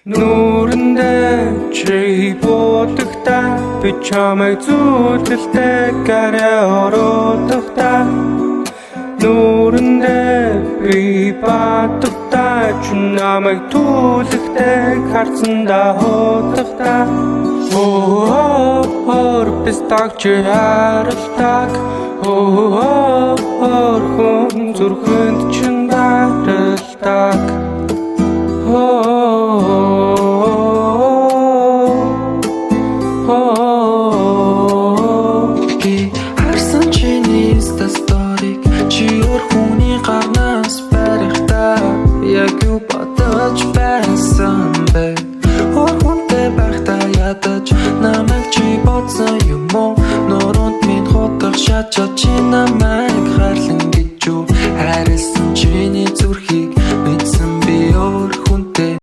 Нүрэндээ чи бодогтай би чамайг зүудэлтэй гараа оруудагтай Нүрэндээ би бадагтай чи намайг түлэгтэй харцандаа хуудагтай Бистаг чи харалдаг хүн зүрхэнд чин даралдаг Харсан чиний стасторик чи өөр хүний гарнаас барихтаа яг юу бодож байсан бэ өөр хүнтэй байхдаа ядаж намайг чи бодсон юм уу нуруунд минь хутгах шатчаа чи намайг хайрлан гэж юу хайрлсан чиний зүрх